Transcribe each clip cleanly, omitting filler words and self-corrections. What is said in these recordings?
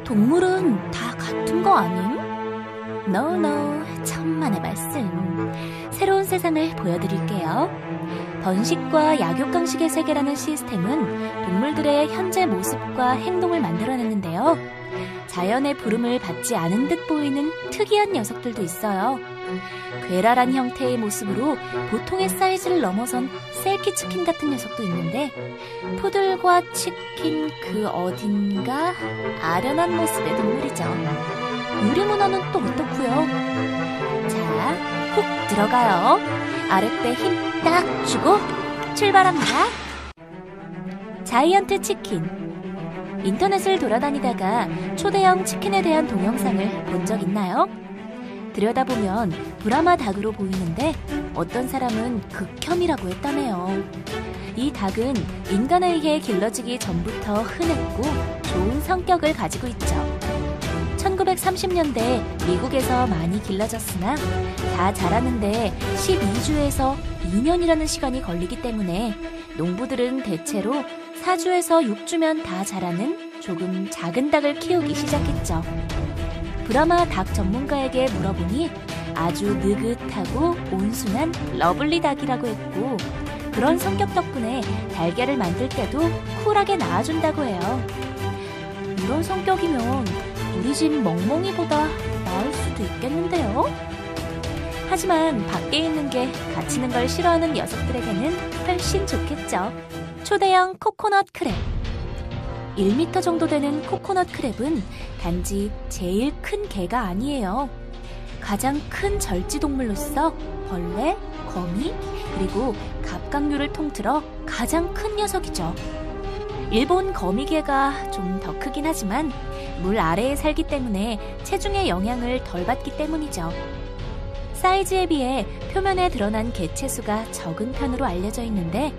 동물은 다 같은 거 아님? No, 천만의 말씀. 새로운 세상을 보여드릴게요. 번식과 약육강식의 세계라는 시스템은 동물들의 현재 모습과 행동을 만들어냈는데요. 자연의 부름을 받지 않은 듯 보이는 특이한 녀석들도 있어요. 괴랄한 형태의 모습으로 보통의 사이즈를 넘어선 셀키 치킨 같은 녀석도 있는데, 푸들과 치킨 그 어딘가 아련한 모습의 동물이죠. 유리문어는 또 어떻고요? 자, 훅 들어가요. 아랫배 힘 딱 주고 출발합니다. 자이언트 치킨. 인터넷을 돌아다니다가 초대형 치킨에 대한 동영상을 본 적 있나요? 들여다보면 브라마 닭으로 보이는데 어떤 사람은 극혐이라고 했다네요. 이 닭은 인간에 의해 길러지기 전부터 흔했고 좋은 성격을 가지고 있죠. 1930년대 미국에서 많이 길러졌으나 다 자라는데 12주에서 2년이라는 시간이 걸리기 때문에 농부들은 대체로 4주에서 6주면 다 자라는 조금 작은 닭을 키우기 시작했죠. 브라마 닭 전문가에게 물어보니 아주 느긋하고 온순한 러블리 닭이라고 했고, 그런 성격 덕분에 달걀을 만들 때도 쿨하게 낳아준다고 해요. 이런 성격이면 우리 집 멍멍이보다 나을 수도 있겠는데요? 하지만 밖에 있는 게 갇히는 걸 싫어하는 녀석들에게는 훨씬 좋겠죠. 초대형 코코넛 크랩. 1m 정도 되는 코코넛 크랩은 단지 제일 큰 개가 아니에요. 가장 큰 절지동물로서 벌레, 거미, 그리고 갑각류를 통틀어 가장 큰 녀석이죠. 일본 거미개가 좀 더 크긴 하지만 물 아래에 살기 때문에 체중의 영향을 덜 받기 때문이죠. 사이즈에 비해 표면에 드러난 개체수가 적은 편으로 알려져 있는데,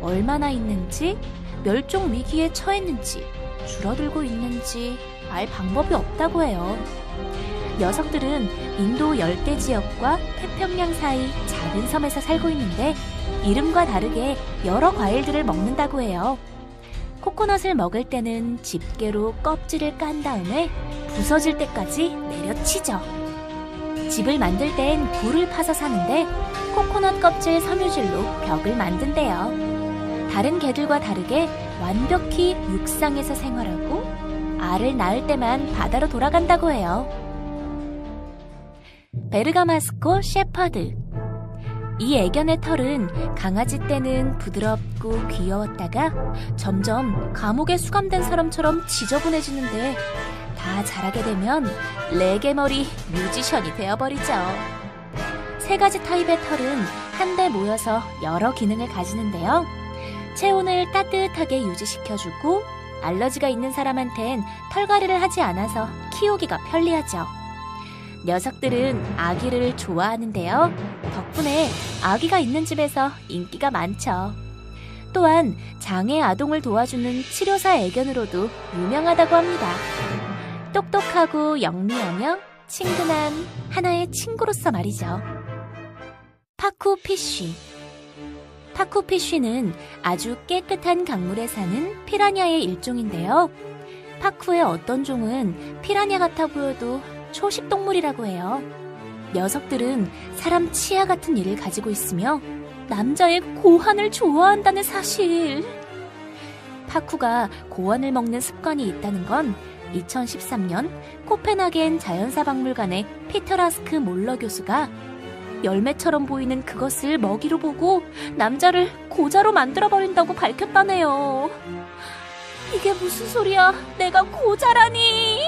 얼마나 있는지, 멸종 위기에 처했는지, 줄어들고 있는지 알 방법이 없다고 해요. 녀석들은 인도 열대 지역과 태평양 사이 작은 섬에서 살고 있는데, 이름과 다르게 여러 과일들을 먹는다고 해요. 코코넛을 먹을 때는 집게로 껍질을 깐 다음에 부서질 때까지 내려치죠. 집을 만들 땐 굴을 파서 사는데 코코넛 껍질 섬유질로 벽을 만든대요. 다른 개들과 다르게 완벽히 육상에서 생활하고 알을 낳을 때만 바다로 돌아간다고 해요. 베르가마스코 shepherd. 이 애견의 털은 강아지 때는 부드럽고 귀여웠다가 점점 감옥에 수감된 사람처럼 지저분해지는데, 다 자라게 되면 레게머리 뮤지션이 되어버리죠. 3가지 타입의 털은 한데 모여서 여러 기능을 가지는데요. 체온을 따뜻하게 유지시켜주고, 알러지가 있는 사람한텐 털갈이를 하지 않아서 키우기가 편리하죠. 녀석들은 아기를 좋아하는데요. 덕분에 아기가 있는 집에서 인기가 많죠. 또한 장애 아동을 도와주는 치료사 애견으로도 유명하다고 합니다. 똑똑하고 영리하며 친근한 하나의 친구로서 말이죠. 파쿠피쉬. 파쿠피쉬는 아주 깨끗한 강물에 사는 피라냐의 일종인데요. 파쿠의 어떤 종은 피라냐 같아 보여도 초식동물이라고 해요. 녀석들은 사람 치아 같은 이를 가지고 있으며 남자의 고환을 좋아한다는 사실. 파쿠가 고환을 먹는 습관이 있다는 건 2013년 코펜하겐 자연사박물관의 피터 라스크 몰러 교수가 열매처럼 보이는 그것을 먹이로 보고 남자를 고자로 만들어버린다고 밝혔다네요. 이게 무슨 소리야? 내가 고자라니?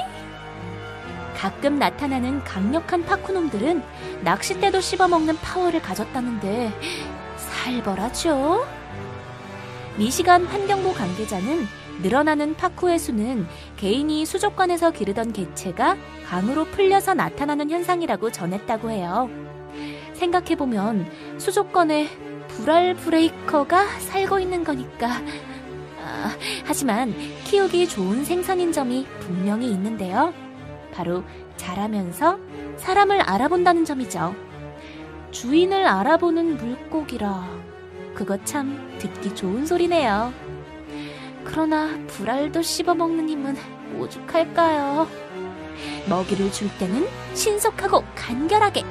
가끔 나타나는 강력한 파쿠놈들은 낚싯대도 씹어먹는 파워를 가졌다는데 살벌하죠? 미시간 환경부 관계자는 늘어나는 파쿠의 수는 개인이 수족관에서 기르던 개체가 강으로 풀려서 나타나는 현상이라고 전했다고 해요. 생각해보면 수족관에 불알 브레이커가 살고 있는 거니까. 하지만 키우기 좋은 생선인 점이 분명히 있는데요. 바로 자라면서 사람을 알아본다는 점이죠. 주인을 알아보는 물고기라. 그거 참 듣기 좋은 소리네요. 그러나 불알도 씹어먹는 힘은 오죽할까요? 먹이를 줄 때는 신속하고 간결하게.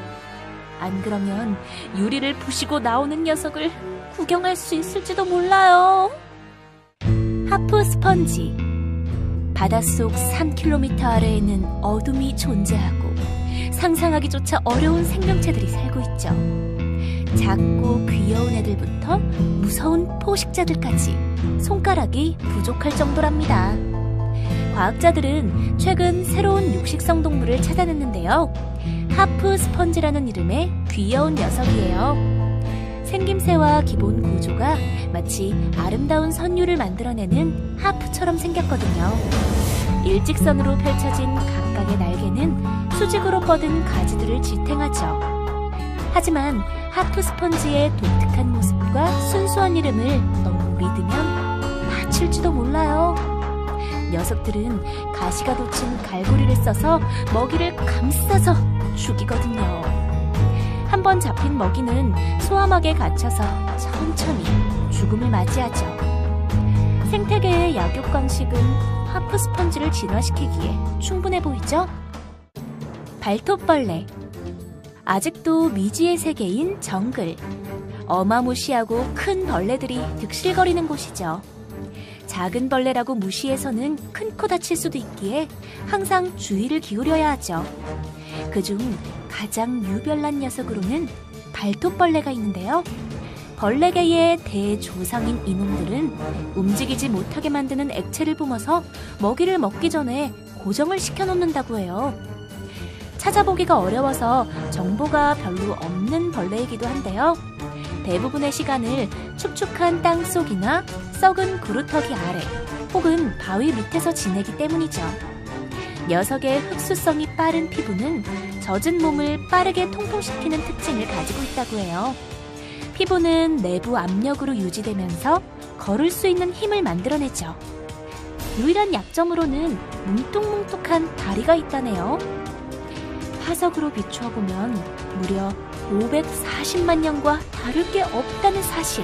안 그러면 유리를 부시고 나오는 녀석을 구경할 수 있을지도 몰라요. 하프 스펀지. 바닷속 3km 아래에는 어둠이 존재하고 상상하기조차 어려운 생명체들이 살고 있죠. 작고 귀여운 애들부터 무서운 포식자들까지 손가락이 부족할 정도랍니다. 과학자들은 최근 새로운 육식성 동물을 찾아냈는데요. 하프 스펀지라는 이름의 귀여운 녀석이에요. 생김새와 기본 구조가 마치 아름다운 선율을 만들어내는 하프처럼 생겼거든요. 일직선으로 펼쳐진 각각의 날개는 수직으로 뻗은 가지들을 지탱하죠. 하지만 하프 스펀지의 독특한 모습과 순수한 이름을 너무 믿으면 다칠지도 몰라요. 녀석들은 가시가 돋친 갈고리를 써서 먹이를 감싸서 죽이거든요. 한번 잡힌 먹이는 소화막에 갇혀서 천천히 죽음을 맞이하죠. 생태계의 약육강식은 하프 스펀지를 진화시키기에 충분해 보이죠? 발톱벌레. 아직도 미지의 세계인 정글. 어마무시하고 큰 벌레들이 득실거리는 곳이죠. 작은 벌레라고 무시해서는 큰 코 다칠 수도 있기에 항상 주의를 기울여야 하죠. 그중 가장 유별난 녀석으로는 발톱벌레가 있는데요. 벌레계의 대조상인 이놈들은 움직이지 못하게 만드는 액체를 뿜어서 먹이를 먹기 전에 고정을 시켜놓는다고 해요. 찾아보기가 어려워서 정보가 별로 없는 벌레이기도 한데요. 대부분의 시간을 축축한 땅속이나 썩은 구루터기 아래 혹은 바위 밑에서 지내기 때문이죠. 녀석의 흡수성이 빠른 피부는 젖은 몸을 빠르게 통풍시키는 특징을 가지고 있다고 해요. 피부는 내부 압력으로 유지되면서 걸을 수 있는 힘을 만들어내죠. 유일한 약점으로는 뭉툭뭉툭한 다리가 있다네요. 화석으로 비추어보면 무려 540만 년과 다를 게 없다는 사실.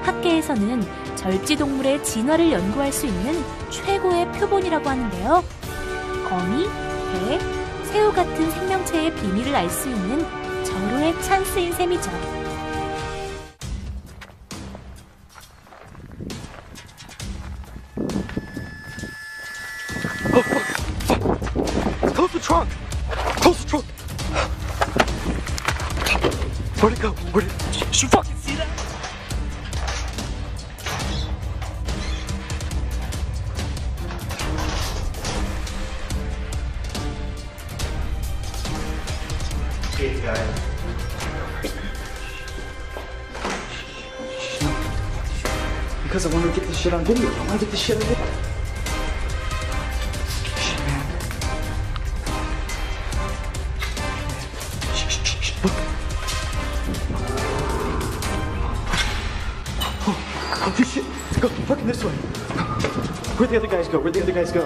학계에서는 절지동물의 진화를 연구할 수 있는 최고의 표본이라고 하는데요. 거미, 개, 새우 같은 생명체의 비밀을 알 수 있는 절호의 찬스인 셈이죠. Close the trunk! Close the trunk! Where'd it go? Where'd it... You fucking see that? Hey guys. Because I want to get this shit on video. I want to get this shit on video. Oh shit! Let's go! Fucking this way! Where'd the other guys go? Where'd the other guys go?